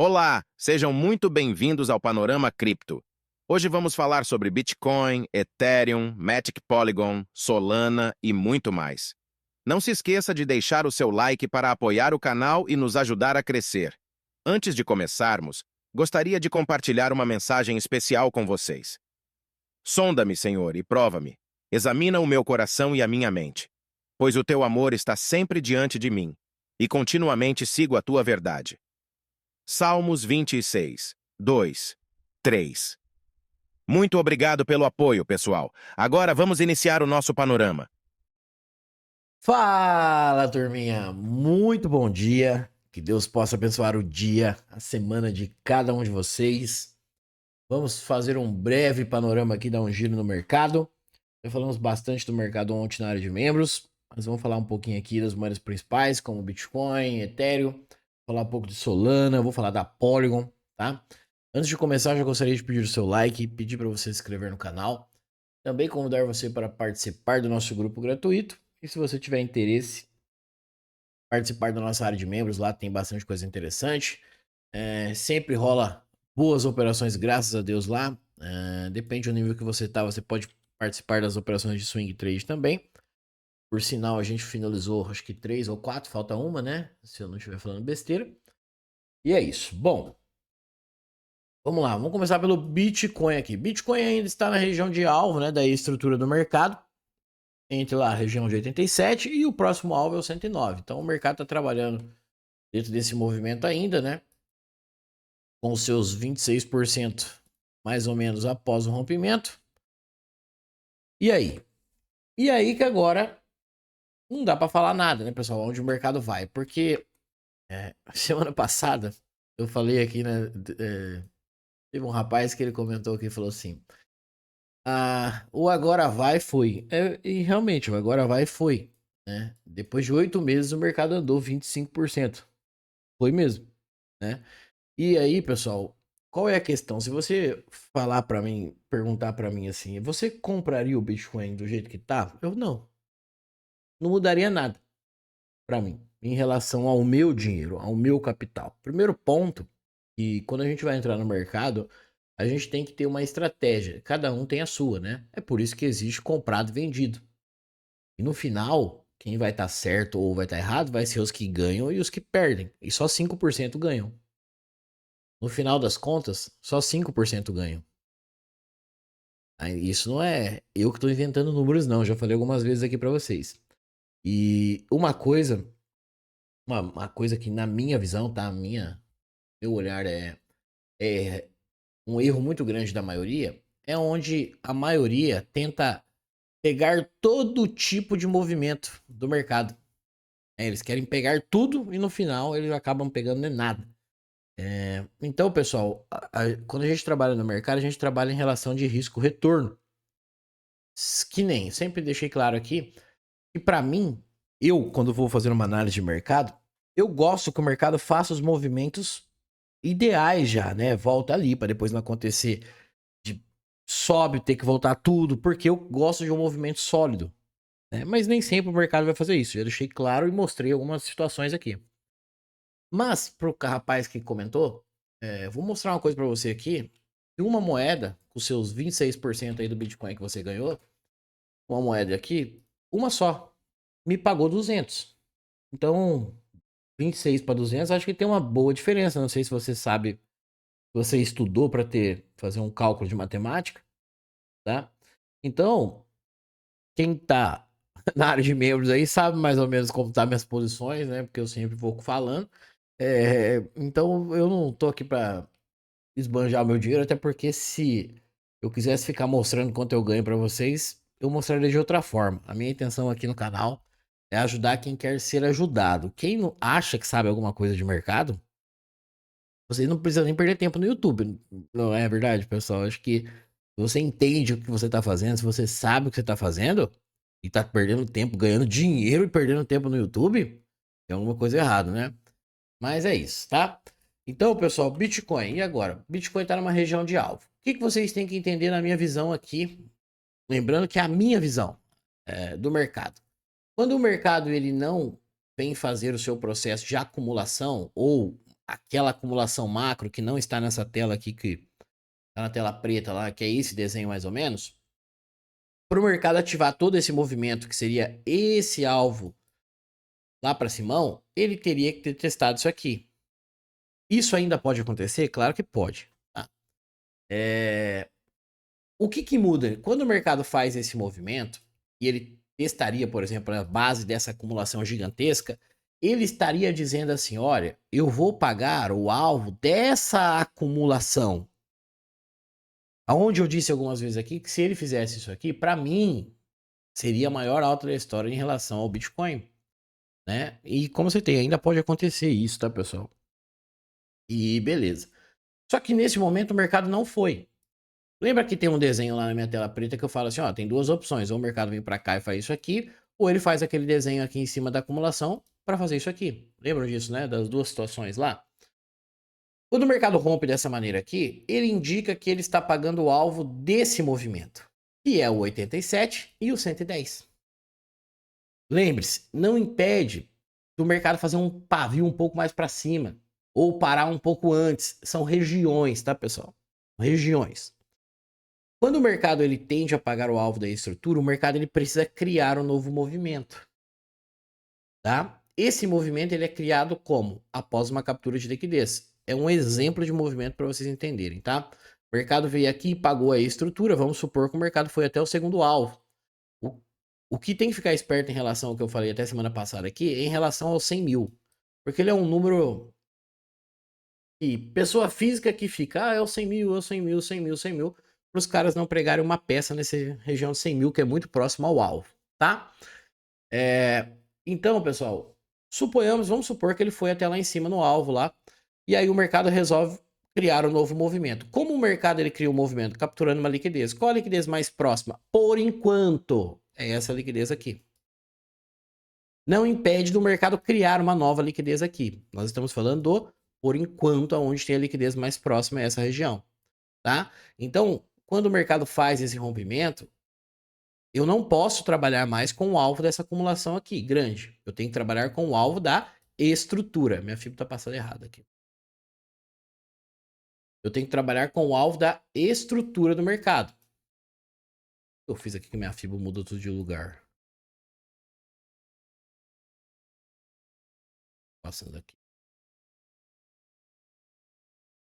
Olá, sejam muito bem-vindos ao Panorama Cripto. Hoje vamos falar sobre Bitcoin, Ethereum, Matic Polygon, Solana e muito mais. Não se esqueça de deixar o seu like para apoiar o canal e nos ajudar a crescer. Antes de começarmos, gostaria de compartilhar uma mensagem especial com vocês. Sonda-me, Senhor, e prova-me. Examina o meu coração e a minha mente, pois o teu amor está sempre diante de mim, e continuamente sigo a tua verdade. Salmos 26, 2, 3. Muito obrigado pelo apoio, pessoal. Agora vamos iniciar o nosso panorama. Fala, turminha! Muito bom dia. Que Deus possa abençoar o dia, a semana de cada um de vocês. Vamos fazer um breve panorama aqui, dar um giro no mercado. Já falamos bastante do mercado ontem na área de membros, mas vamos falar um pouquinho aqui das moedas principais, como Bitcoin, Ethereum, falar um pouco de Solana, vou falar da Polygon, tá? Antes de começar, já gostaria de pedir o seu like, pedir para você se inscrever no canal. Também convidar você para participar do nosso grupo gratuito. E se você tiver interesse, participar da nossa área de membros, lá tem bastante coisa interessante. Sempre rola boas operações, graças a Deus lá. Depende do nível que você tá, você pode participar das operações de swing trade também. Por sinal, a gente finalizou, acho que 3 ou 4, falta uma, né? Se eu não estiver falando besteira. E é isso. Bom, vamos lá, vamos começar pelo Bitcoin aqui. Bitcoin ainda está na região de alvo, né, da estrutura do mercado, entre lá a região de 87 e o próximo alvo é o 109. Então o mercado está trabalhando dentro desse movimento ainda, né? Com seus 26% mais ou menos após o rompimento. E aí? E aí que agora não dá para falar nada, né, pessoal? Onde o mercado vai? Porque semana passada eu falei aqui, né? Teve um rapaz que ele comentou aqui e falou assim: o agora vai foi. E realmente, o agora vai foi. Né? Depois de 8 meses, o mercado andou 25%. Foi mesmo, né? E aí, pessoal, qual é a questão? Se você falar para mim, perguntar para mim assim, você compraria o Bitcoin do jeito que tá? Eu não. Não mudaria nada para mim em relação ao meu dinheiro, ao meu capital. Primeiro ponto, que quando a gente vai entrar no mercado, a gente tem que ter uma estratégia. Cada um tem a sua, né? É por isso que existe comprado e vendido. E no final, quem vai estar certo ou vai estar errado vai ser os que ganham e os que perdem. E só 5% ganham. No final das contas, só 5% ganham. Isso não é eu que estou inventando números, não. Já falei algumas vezes aqui para vocês. E uma coisa que na minha visão, tá? Meu olhar é um erro muito grande da maioria, é onde a maioria tenta pegar todo tipo de movimento do mercado. Eles querem pegar tudo e no final eles acabam pegando nada. Então, pessoal, quando a gente trabalha no mercado, a gente trabalha em relação de risco-retorno. Que nem, sempre deixei claro aqui, que para mim, eu, quando vou fazer uma análise de mercado, eu gosto que o mercado faça os movimentos ideais já, né? Volta ali para depois não acontecer de sobe, ter que voltar tudo, porque eu gosto de um movimento sólido, né? Mas nem sempre o mercado vai fazer isso. Eu deixei claro e mostrei algumas situações aqui. Mas pro rapaz que comentou, vou mostrar uma coisa para você aqui. Uma moeda com seus 26% aí do Bitcoin que você ganhou, uma moeda aqui, uma só, me pagou 200. Então, 26 para 200, acho que tem uma boa diferença. Não sei se você sabe, você estudou para fazer um cálculo de matemática, tá? Então, quem tá na área de membros aí sabe mais ou menos como tá minhas posições, né? Porque eu sempre vou falando. Então, eu não tô aqui para esbanjar o meu dinheiro, até porque se eu quisesse ficar mostrando quanto eu ganho para vocês, eu mostraria de outra forma. A minha intenção aqui no canal é ajudar quem quer ser ajudado. Quem não acha que sabe alguma coisa de mercado, você não precisa nem perder tempo no YouTube. Não é verdade, pessoal? Acho que se você entende o que você tá fazendo, se você sabe o que você tá fazendo e tá perdendo tempo, ganhando dinheiro e perdendo tempo no YouTube, tem alguma coisa errada, né? Mas é isso, tá? Então, pessoal, Bitcoin. E agora? Bitcoin está numa região de alvo. O que vocês têm que entender na minha visão aqui? Lembrando que é a minha visão do mercado. Quando o mercado ele não vem fazer o seu processo de acumulação ou aquela acumulação macro que não está nessa tela aqui, que está na tela preta lá, que é esse desenho mais ou menos, para o mercado ativar todo esse movimento, que seria esse alvo lá para cima, ele teria que ter testado isso aqui. Isso ainda pode acontecer? Claro que pode. Tá? O que muda? Quando o mercado faz esse movimento, e ele testaria, por exemplo, a base dessa acumulação gigantesca, ele estaria dizendo assim, olha, eu vou pagar o alvo dessa acumulação. Aonde eu disse algumas vezes aqui que se ele fizesse isso aqui, para mim, seria a maior alta da história em relação ao Bitcoin. Né? E como você tem, ainda pode acontecer isso, tá, pessoal? E beleza. Só que nesse momento o mercado não foi. Lembra que tem um desenho lá na minha tela preta que eu falo assim, ó, tem duas opções. Ou o mercado vem para cá e faz isso aqui, ou ele faz aquele desenho aqui em cima da acumulação para fazer isso aqui. Lembram disso, né? Das duas situações lá? Quando o mercado rompe dessa maneira aqui, ele indica que ele está pagando o alvo desse movimento, que é o 87 e o 110. Lembre-se, não impede do mercado fazer um pavio um pouco mais para cima ou parar um pouco antes. São regiões, tá, pessoal? Regiões. Quando o mercado ele tende a pagar o alvo da estrutura, o mercado ele precisa criar um novo movimento, tá? Esse movimento ele é criado como? Após uma captura de liquidez. É um exemplo de movimento para vocês entenderem, tá? O mercado veio aqui e pagou a estrutura. Vamos supor que o mercado foi até o segundo alvo. O que tem que ficar esperto em relação ao que eu falei até semana passada aqui, é em relação aos 100 mil. Porque ele é um número que pessoa física que fica, é o 100 mil, é o 100 mil, 100 mil, 100 mil, para os caras não pregarem uma peça nessa região de 100 mil, que é muito próximo ao alvo, tá? Então, pessoal, vamos supor que ele foi até lá em cima no alvo lá, e aí o mercado resolve criar um novo movimento. Como o mercado ele cria um movimento capturando uma liquidez, qual a liquidez mais próxima? Por enquanto, é essa liquidez aqui. Não impede do mercado criar uma nova liquidez aqui. Nós estamos falando do, por enquanto, aonde tem a liquidez mais próxima a essa região, tá? Então, quando o mercado faz esse rompimento, eu não posso trabalhar mais com o alvo dessa acumulação aqui, grande. Eu tenho que trabalhar com o alvo da estrutura. Minha fibra está passando errada aqui. Eu tenho que trabalhar com o alvo da estrutura do mercado. Eu fiz aqui que minha fibra mudou tudo de lugar. Passando aqui.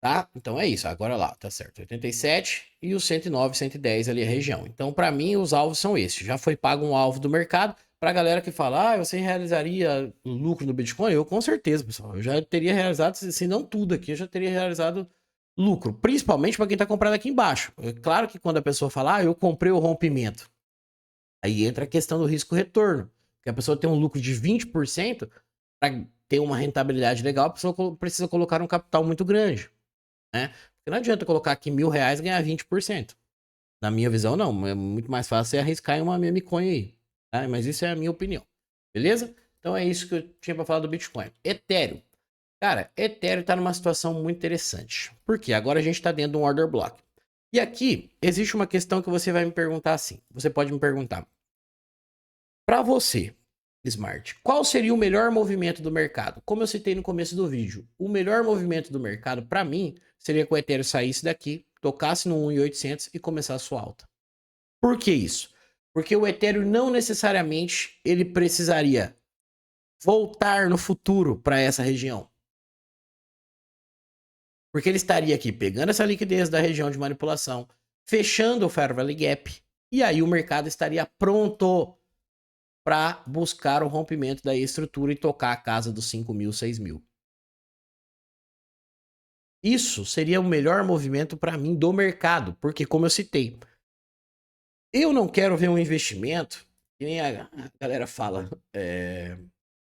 Tá? Então é isso. Agora lá, tá certo. 87 e o 109, 110 ali a região. Então, para mim, os alvos são esses. Já foi pago um alvo do mercado. Pra galera que fala, você realizaria lucro no Bitcoin? Eu, com certeza, pessoal. Eu já teria realizado, se não tudo aqui, eu já teria realizado lucro. Principalmente para quem tá comprado aqui embaixo. É claro que quando a pessoa fala, eu comprei o rompimento. Aí entra a questão do risco-retorno. Porque a pessoa tem um lucro de 20%, para ter uma rentabilidade legal, a pessoa precisa colocar um capital muito grande. Né? Porque não adianta colocar aqui R$1.000 e ganhar 20%. Na minha visão, não. É muito mais fácil você arriscar em uma meme coin aí. Tá? Mas isso é a minha opinião. Beleza? Então é isso que eu tinha para falar do Bitcoin. Ethereum. Cara, Ethereum tá numa situação muito interessante. Por quê? Agora a gente tá dentro de um order block. E aqui existe uma questão que você vai me perguntar assim. Você pode me perguntar. Para você, Smart, qual seria o melhor movimento do mercado? Como eu citei no começo do vídeo, o melhor movimento do mercado, para mim, seria que o Ethereum saísse daqui, tocasse no 1.800 e começasse a sua alta. Por que isso? Porque o Ethereum não necessariamente ele precisaria voltar no futuro para essa região. Porque ele estaria aqui pegando essa liquidez da região de manipulação, fechando o Fair Value Gap, e aí o mercado estaria pronto para buscar o rompimento da estrutura e tocar a casa dos 5 mil, 6 mil. Isso seria o melhor movimento para mim do mercado, porque como eu citei, eu não quero ver um investimento, que nem a galera fala,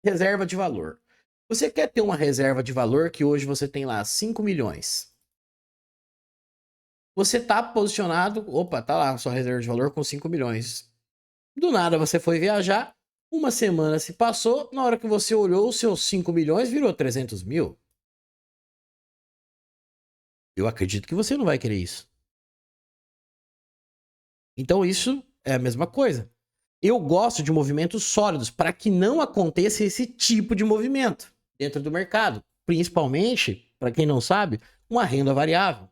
reserva de valor. Você quer ter uma reserva de valor que hoje você tem lá 5 milhões. Você tá posicionado, tá lá a sua reserva de valor com 5 milhões. Do nada você foi viajar, uma semana se passou, na hora que você olhou, os seus 5 milhões virou 300 mil. Eu acredito que você não vai querer isso. Então isso é a mesma coisa. Eu gosto de movimentos sólidos para que não aconteça esse tipo de movimento dentro do mercado. principalmente, para quem não sabe, uma renda variável.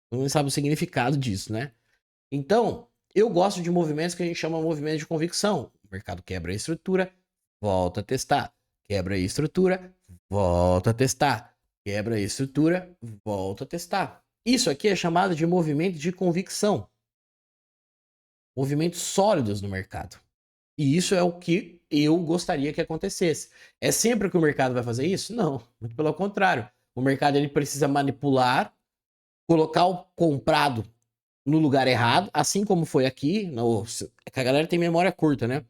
Não sabe o significado disso, né? Então, eu gosto de movimentos que a gente chama de movimentos de convicção. O mercado quebra a estrutura, volta a testar. Quebra a estrutura, volta a testar. Quebra a estrutura, volta a testar. Isso aqui é chamado de movimento de convicção. Movimentos sólidos no mercado. E isso é o que eu gostaria que acontecesse. É sempre que o mercado vai fazer isso? Não, muito pelo contrário. O mercado ele precisa manipular, colocar o comprado no lugar errado, assim como foi aqui. É que a galera tem memória curta, né?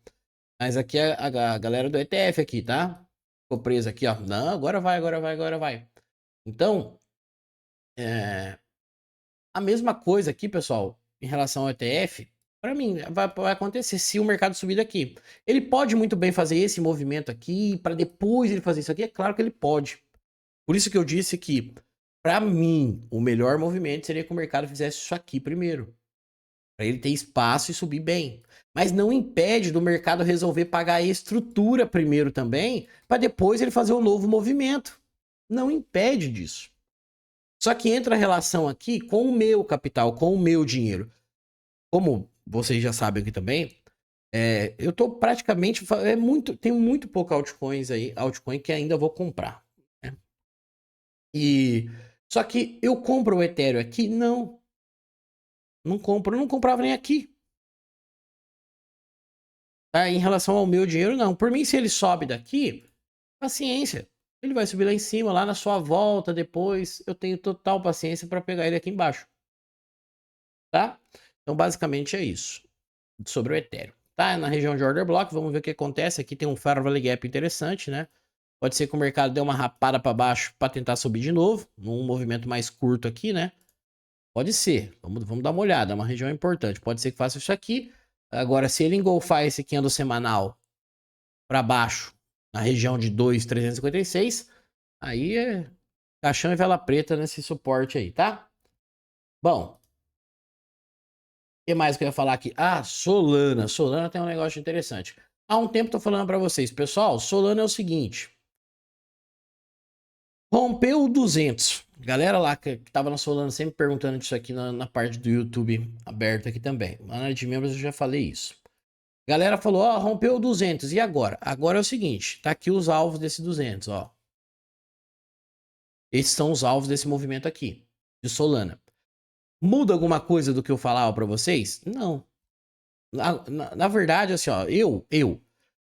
Mas aqui é a galera do ETF aqui, tá? Ficou preso aqui, ó. Não, agora vai, agora vai, agora vai. Então, a mesma coisa aqui, pessoal, em relação ao ETF, para mim, vai acontecer se o mercado subir daqui. Ele pode muito bem fazer esse movimento aqui, para depois ele fazer isso aqui. É claro que ele pode. Por isso que eu disse que, para mim, o melhor movimento seria que o mercado fizesse isso aqui primeiro. Para ele ter espaço e subir bem. Mas não impede do mercado resolver pagar a estrutura primeiro também, para depois ele fazer um novo movimento. Não impede disso. Só que entra a relação aqui com o meu capital, com o meu dinheiro. Como vocês já sabem aqui também, eu tô praticamente... tenho muito pouco altcoin que ainda vou comprar. Né? Só que eu compro o Ethereum aqui? Não. Não compro. Eu não comprava nem aqui. Tá? Em relação ao meu dinheiro, não. Por mim, se ele sobe daqui, paciência. Ele vai subir lá em cima, lá na sua volta depois. Eu tenho total paciência para pegar ele aqui embaixo. Tá? Então, basicamente é isso. Sobre o Ethereum. Tá? Na região de Order Block, vamos ver o que acontece. Aqui tem um Fair Value Gap interessante, né? Pode ser que o mercado dê uma rapada para baixo para tentar subir de novo. Num movimento mais curto aqui, né? Pode ser. Vamos dar uma olhada. É uma região importante. Pode ser que faça isso aqui. Agora, se ele engolfar esse candle semanal para baixo, na região de 2.356, aí é caixão e vela preta nesse suporte aí, tá? Bom, o que mais que eu ia falar aqui? Ah, Solana. Solana tem um negócio interessante. Há um tempo eu tô falando para vocês, pessoal, Solana é o seguinte. Rompeu o 200. Galera lá que tava na Solana sempre perguntando disso aqui na parte do YouTube aberta aqui também. Na área de membros eu já falei isso. Galera falou, ó, rompeu o 200. E agora? Agora é o seguinte, tá aqui os alvos desse 200, ó. Esses são os alvos desse movimento aqui, de Solana. Muda alguma coisa do que eu falava para vocês? Não. Na verdade, assim, ó, eu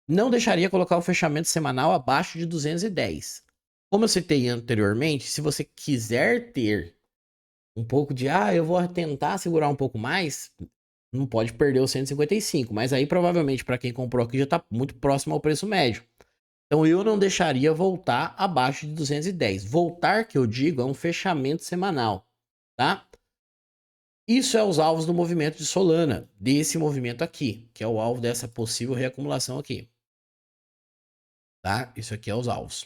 não deixaria colocar o fechamento semanal abaixo de 210. Como eu citei anteriormente, se você quiser ter um pouco de, eu vou tentar segurar um pouco mais, não pode perder o 155. Mas aí, provavelmente, para quem comprou aqui, já está muito próximo ao preço médio. Então, eu não deixaria voltar abaixo de 210. Voltar, que eu digo, é um fechamento semanal, tá? Isso é os alvos do movimento de Solana, desse movimento aqui, que é o alvo dessa possível reacumulação aqui. Tá? Isso aqui é os alvos.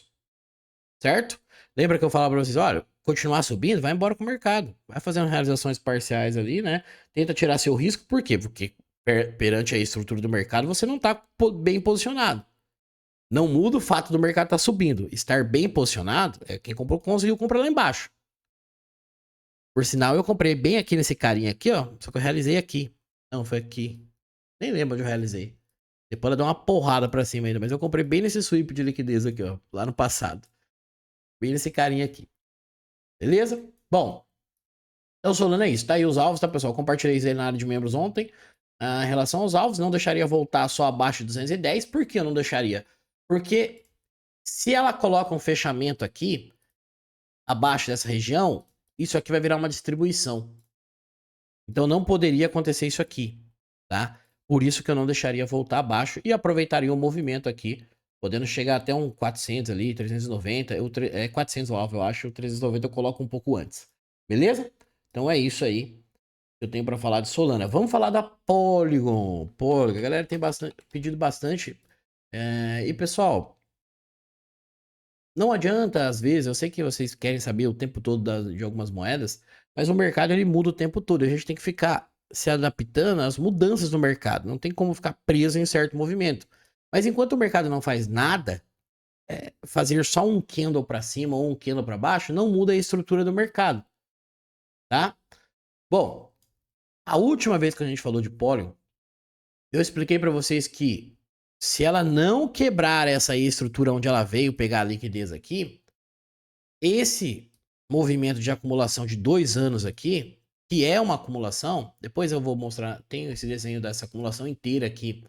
Certo? Lembra que eu falava para vocês, olha, continuar subindo, vai embora com o mercado. Vai fazendo realizações parciais ali, né? Tenta tirar seu risco, por quê? Porque perante a estrutura do mercado, você não tá bem posicionado. Não muda o fato do mercado estar subindo. Estar bem posicionado é quem comprou, conseguiu comprar lá embaixo. Por sinal, eu comprei bem aqui nesse carinha aqui, ó. Só que eu realizei aqui. Não, foi aqui. Nem lembro onde eu realizei. Depois ela deu uma porrada pra cima ainda. Mas eu comprei bem nesse sweep de liquidez aqui, ó. Lá no passado. Bem nesse carinha aqui. Beleza? Bom. Então, Solana é isso. Tá aí os alvos, tá, pessoal? Compartilhei isso aí na área de membros ontem. Em relação aos alvos, não deixaria voltar só abaixo de 210. Por que eu não deixaria? Porque se ela coloca um fechamento aqui, abaixo dessa região, isso aqui vai virar uma distribuição. Então não poderia acontecer isso aqui, tá? Por isso que eu não deixaria voltar abaixo e aproveitaria o movimento aqui, podendo chegar até um 400 ali, 390, 400 o alvo, eu acho, o 390 eu coloco um pouco antes. Beleza? Então é isso aí que eu tenho para falar de Solana. Vamos falar da Polygon. Polygon, a galera tem pedido bastante. E pessoal, não adianta, às vezes, eu sei que vocês querem saber o tempo todo de algumas moedas, mas o mercado ele muda o tempo todo. A gente tem que ficar se adaptando às mudanças do mercado. Não tem como ficar preso em certo movimento. Mas enquanto o mercado não faz nada, fazer só um candle para cima ou um candle para baixo não muda a estrutura do mercado, tá? Bom, a última vez que a gente falou de Polygon, eu expliquei para vocês que se ela não quebrar essa estrutura onde ela veio pegar a liquidez aqui, esse movimento de acumulação de 2 anos aqui, que é uma acumulação, depois eu vou mostrar, tenho esse desenho dessa acumulação inteira aqui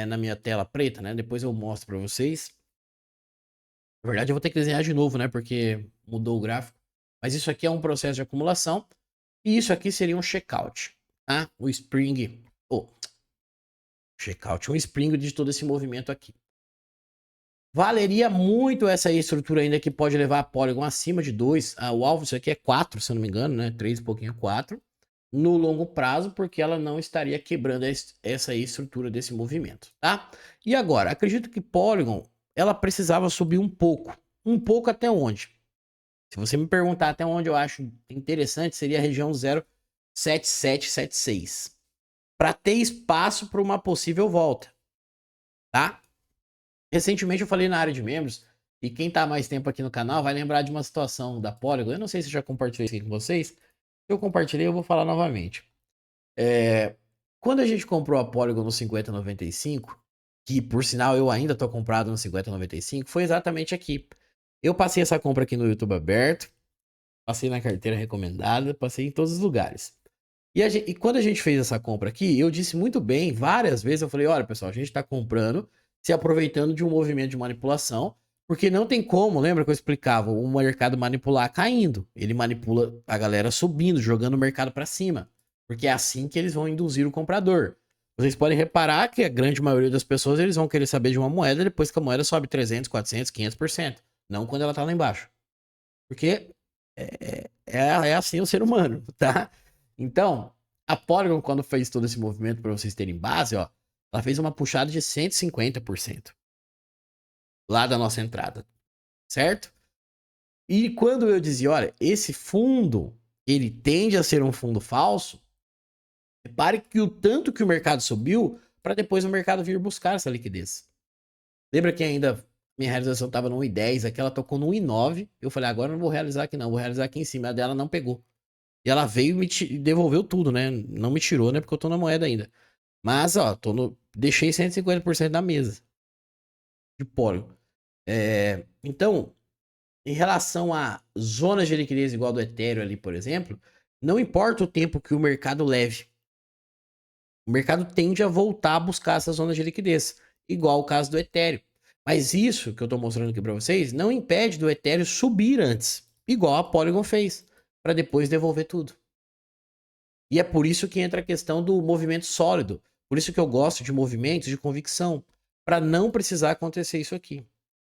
na minha tela preta, né? Depois eu mostro para vocês. Na verdade, eu vou ter que desenhar de novo, né? Porque mudou o gráfico. Mas isso aqui é um processo de acumulação. E isso aqui seria um checkout, tá? O spring... Oh, checkout, um spring de todo esse movimento aqui. Valeria muito essa estrutura ainda que pode levar a Polygon acima de 2. O alvo disso aqui é 4, se eu não me engano, né? 3 e pouquinho 4. No longo prazo, porque ela não estaria quebrando essa estrutura desse movimento, tá? E agora, acredito que Polygon, ela precisava subir um pouco. Um pouco até onde? Se você me perguntar até onde eu acho interessante, seria a região 0,7776. Para ter espaço para uma possível volta, tá? Recentemente eu falei na área de membros, e quem tá há mais tempo aqui no canal vai lembrar de uma situação da Polygon. Eu não sei se eu já compartilhei isso aqui com vocês. Se eu compartilhei, eu vou falar novamente. Quando a gente comprou a Polygon no 50,95, que por sinal eu ainda tô comprado no 50,95, foi exatamente aqui. Eu passei essa compra aqui no YouTube aberto, passei na carteira recomendada, passei em todos os lugares. E quando a gente fez essa compra aqui, eu disse muito bem, várias vezes, eu falei, olha pessoal, a gente tá comprando, se aproveitando de um movimento de manipulação, porque não tem como, lembra que eu explicava, o mercado manipular caindo. Ele manipula a galera subindo, jogando o mercado para cima. Porque é assim que eles vão induzir o comprador. Vocês podem reparar que a grande maioria das pessoas eles vão querer saber de uma moeda depois que a moeda sobe 300, 400, 500%. Não quando ela tá lá embaixo. Porque é assim o ser humano, tá? Então, a Polygon, quando fez todo esse movimento, para vocês terem base, ó, ela fez uma puxada de 150% lá da nossa entrada, certo? E quando eu dizia, olha, esse fundo, ele tende a ser um fundo falso, repare que o tanto que o mercado subiu para depois o mercado vir buscar essa liquidez. Lembra que ainda minha realização estava no 1,10, aqui ela tocou no 1,9, eu falei, agora eu não vou realizar aqui não, vou realizar aqui em cima, a dela não pegou. E ela veio e me devolveu tudo, né? Não me tirou, né? Porque eu tô na moeda ainda. Mas, ó, deixei 150% na mesa de Polygon. Então, em relação a zonas de liquidez igual do Ethereum ali, por exemplo, não importa o tempo que o mercado leve. O mercado tende a voltar a buscar essas zonas de liquidez, igual o caso do Ethereum. Mas isso que eu estou mostrando aqui para vocês não impede do Ethereum subir antes, igual a Polygon fez, para depois devolver tudo. E é por isso que entra a questão do movimento sólido. Por isso que eu gosto de movimentos de convicção, para não precisar acontecer isso aqui.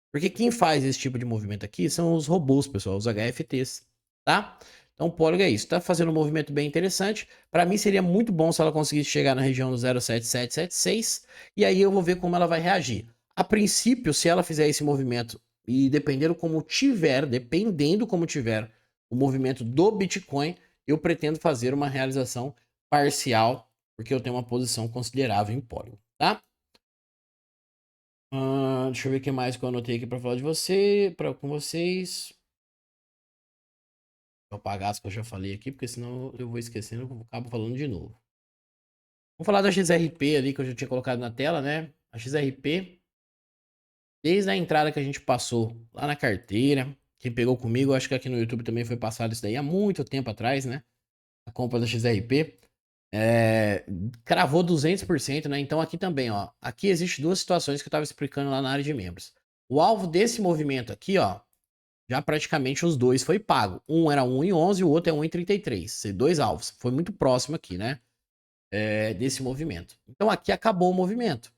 Porque quem faz esse tipo de movimento aqui são os robôs, pessoal, os HFTs, tá? Então o Polygon é isso, tá fazendo um movimento bem interessante. Para mim seria muito bom se ela conseguisse chegar na região do 0,7776 e aí eu vou ver como ela vai reagir. A princípio, se ela fizer esse movimento e dependendo como tiver o movimento do Bitcoin, eu pretendo fazer uma realização parcial, porque eu tenho uma posição considerável em Polygon, tá? Deixa eu ver o que mais que eu anotei aqui para falar com vocês. Vou apagar as que eu já falei aqui, porque senão eu vou esquecendo, eu acabo falando de novo. Vamos falar da XRP ali, que eu já tinha colocado na tela, né? A XRP, desde a entrada que a gente passou lá na carteira, quem pegou comigo, acho que aqui no YouTube também foi passado isso daí há muito tempo atrás, né? A compra da XRP. Cravou 200%, né? Então aqui também, ó. Aqui existe duas situações que eu tava explicando lá na área de membros. O alvo desse movimento aqui, ó, já praticamente os dois foi pago. Um era 1,11 e o outro é 1,33. Dois alvos. Foi muito próximo aqui, né? Desse movimento. Então aqui acabou o movimento.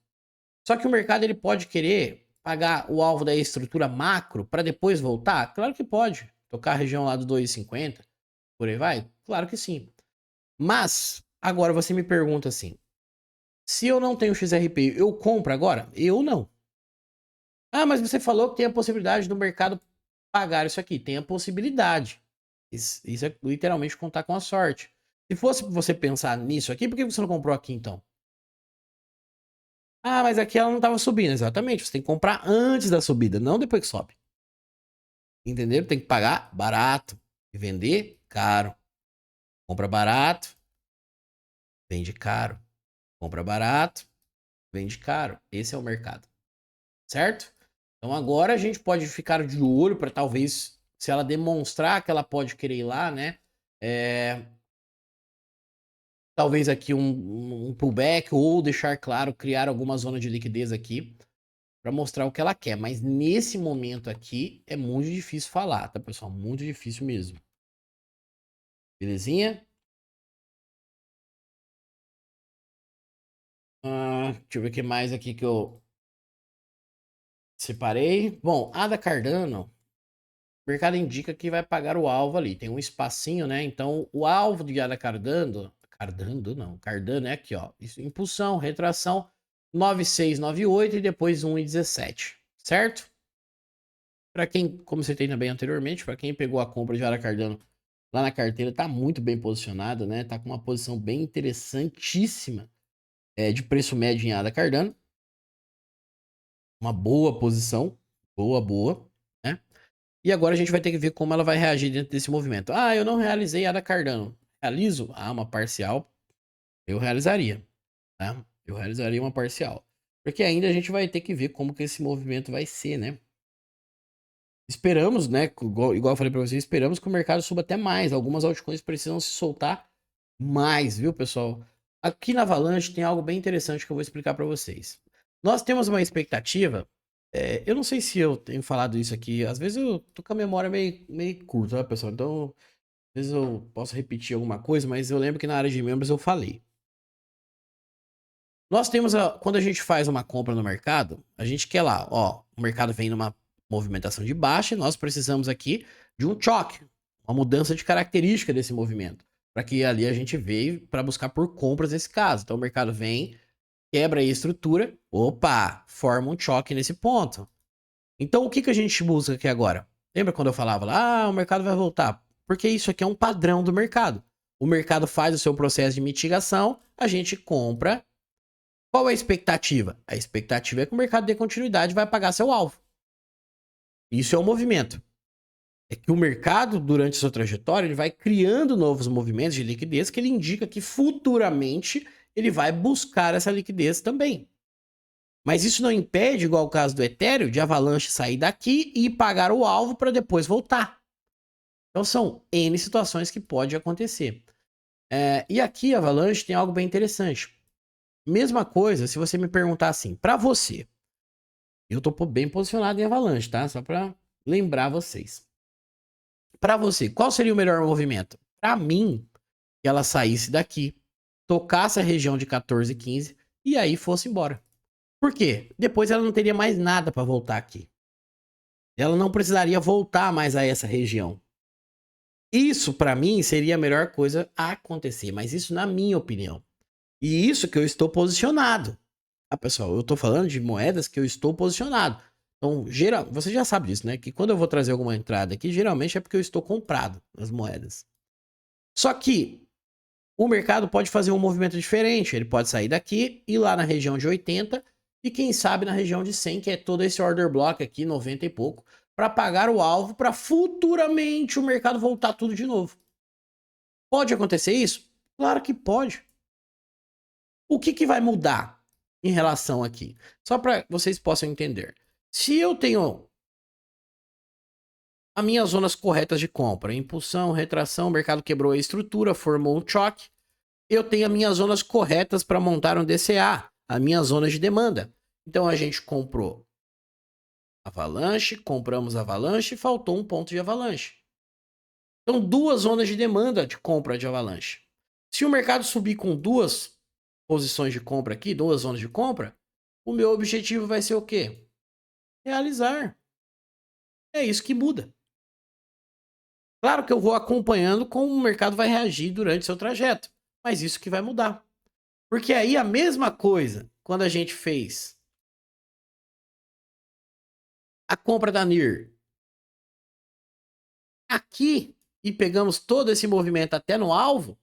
Só que o mercado ele pode querer pagar o alvo da estrutura macro para depois voltar? Claro que pode. Tocar a região lá do 2,50, por aí vai? Claro que sim. Mas, agora você me pergunta assim, se eu não tenho XRP, eu compro agora? Eu não. Ah, mas você falou que tem a possibilidade do mercado pagar isso aqui. Tem a possibilidade. Isso é literalmente contar com a sorte. Se fosse você pensar nisso aqui, por que você não comprou aqui então? Ah, mas aqui ela não estava subindo. Exatamente, você tem que comprar antes da subida, não depois que sobe. Entenderam? Tem que pagar barato e vender caro. Compra barato, vende caro. Compra barato, vende caro. Esse é o mercado, certo? Então agora a gente pode ficar de olho para talvez, se ela demonstrar que ela pode querer ir lá, né? Talvez aqui um pullback ou deixar claro, criar alguma zona de liquidez aqui para mostrar o que ela quer. Mas nesse momento aqui é muito difícil falar, tá, pessoal? Muito difícil mesmo. Belezinha? Deixa eu ver o que mais aqui que eu separei. Bom, a da Cardano, o mercado indica que vai pagar o alvo ali. Tem um espacinho, né? Então, o alvo de Ada Cardano, Cardano é aqui, ó. Isso, impulsão, retração, 9698 e depois 1,17, certo? Para quem, como você tem também anteriormente, para quem pegou a compra de Ada Cardano lá na carteira, tá muito bem posicionado, né? Tá com uma posição bem interessantíssima de preço médio em Ada Cardano. Uma boa posição, boa, né? E agora a gente vai ter que ver como ela vai reagir dentro desse movimento. Ah, eu não realizei a da Cardano. Realizo? Ah, uma parcial. Eu realizaria, tá? Eu realizaria uma parcial. Porque ainda a gente vai ter que ver como que esse movimento vai ser, né? Esperamos, né? Igual eu falei pra vocês, esperamos que o mercado suba até mais. Algumas altcoins precisam se soltar mais, viu, pessoal? Aqui na Avalanche tem algo bem interessante que eu vou explicar para vocês. Nós temos uma expectativa. Eu não sei se eu tenho falado isso aqui. Às vezes eu tô com a memória meio curta, né, pessoal? Então, às vezes eu posso repetir alguma coisa, mas eu lembro que na área de membros eu falei. Nós temos, quando a gente faz uma compra no mercado, a gente quer lá, ó, o mercado vem numa movimentação de baixa e nós precisamos aqui de um choque, uma mudança de característica desse movimento, para que ali a gente veio para buscar por compras nesse caso. Então o mercado vem, quebra aí a estrutura, opa, forma um choque nesse ponto. Então o que a gente busca aqui agora? Lembra quando eu falava lá, o mercado vai voltar? Porque isso aqui é um padrão do mercado. O mercado faz o seu processo de mitigação, a gente compra. Qual é a expectativa? A expectativa é que o mercado dê continuidade e vai pagar seu alvo. Isso é um movimento. É que o mercado, durante sua trajetória, ele vai criando novos movimentos de liquidez que ele indica que futuramente ele vai buscar essa liquidez também. Mas isso não impede, igual o caso do Ethereum, de Avalanche sair daqui e pagar o alvo para depois voltar. Então são N situações que pode acontecer. E aqui, Avalanche tem algo bem interessante. Mesma coisa, se você me perguntar assim, para você, eu tô bem posicionado em Avalanche, tá? Só para lembrar vocês. Para você, qual seria o melhor movimento? Para mim, que ela saísse daqui, tocasse a região de 14, 15 e aí fosse embora. Por quê? Depois ela não teria mais nada para voltar aqui. Ela não precisaria voltar mais a essa região. Isso, para mim, seria a melhor coisa a acontecer, mas isso na minha opinião. E isso que eu estou posicionado. Ah, pessoal, eu tô falando de moedas que eu estou posicionado. Então, você já sabe disso, né? Que quando eu vou trazer alguma entrada aqui, geralmente é porque eu estou comprado nas moedas. Só que o mercado pode fazer um movimento diferente. Ele pode sair daqui, ir lá na região de 80 e quem sabe na região de 100, que é todo esse order block aqui, 90 e pouco, para pagar o alvo para futuramente o mercado voltar tudo de novo. Pode acontecer isso? Claro que pode. O que vai mudar em relação aqui? Só para vocês possam entender. Se eu tenho as minhas zonas corretas de compra, impulsão, retração, o mercado quebrou a estrutura, formou um choque, eu tenho as minhas zonas corretas para montar um DCA, as minhas zonas de demanda. Então a gente comprou Avalanche, compramos Avalanche e faltou um ponto de Avalanche. Então duas zonas de demanda de compra de Avalanche. Se o mercado subir com duas posições de compra aqui, duas zonas de compra, o meu objetivo vai ser o quê? Realizar. É isso que muda. Claro que eu vou acompanhando como o mercado vai reagir durante seu trajeto, mas isso que vai mudar. Porque aí a mesma coisa, quando a gente fez a compra da NIR aqui e pegamos todo esse movimento até no alvo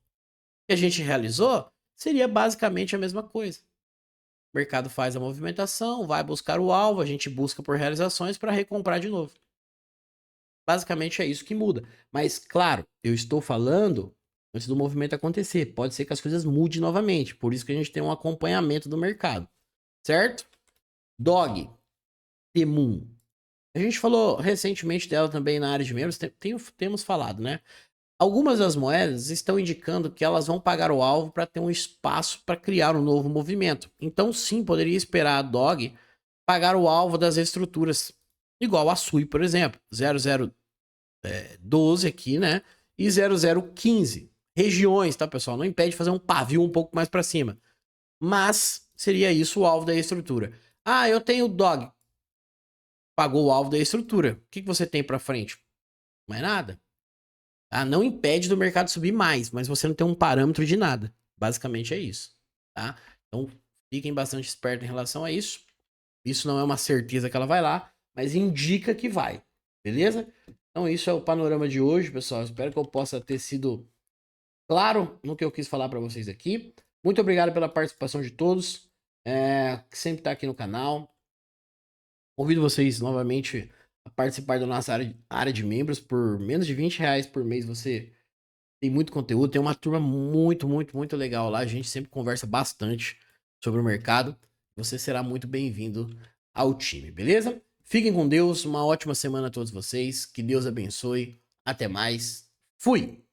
que a gente realizou, seria basicamente a mesma coisa. o mercado faz a movimentação, vai buscar o alvo, a gente busca por realizações para recomprar de novo. Basicamente é isso que muda. Mas, claro, eu estou falando antes do movimento acontecer. Pode ser que as coisas mudem novamente. Por isso que a gente tem um acompanhamento do mercado. Certo? Dog, Temu. A gente falou recentemente dela também na área de membros. Temos falado, né? Algumas das moedas estão indicando que elas vão pagar o alvo para ter um espaço para criar um novo movimento. Então, sim, poderia esperar a Dog pagar o alvo das estruturas, igual a Sui, por exemplo, 0012 aqui, né? E 0015. Regiões, tá, pessoal? Não impede de fazer um pavio um pouco mais para cima. Mas seria isso o alvo da estrutura. Ah, eu tenho Dog. Pagou o alvo da estrutura. O que você tem para frente? Mais nada. Ah, não impede do mercado subir mais, mas você não tem um parâmetro de nada. Basicamente é isso, tá? Então, fiquem bastante espertos em relação a isso. Isso não é uma certeza que ela vai lá, mas indica que vai, beleza? Então, isso é o panorama de hoje, pessoal. Espero que eu possa ter sido claro no que eu quis falar para vocês aqui. Muito obrigado pela participação de todos, que sempre tá aqui no canal. Convido vocês novamente a participar da nossa área de membros. Por menos de R$ 20 por mês você tem muito conteúdo, tem uma turma muito legal lá. A gente sempre conversa bastante sobre o mercado. Você será muito bem-vindo ao time, beleza? Fiquem com Deus, uma ótima semana a todos vocês. Que Deus abençoe. Até mais. Fui!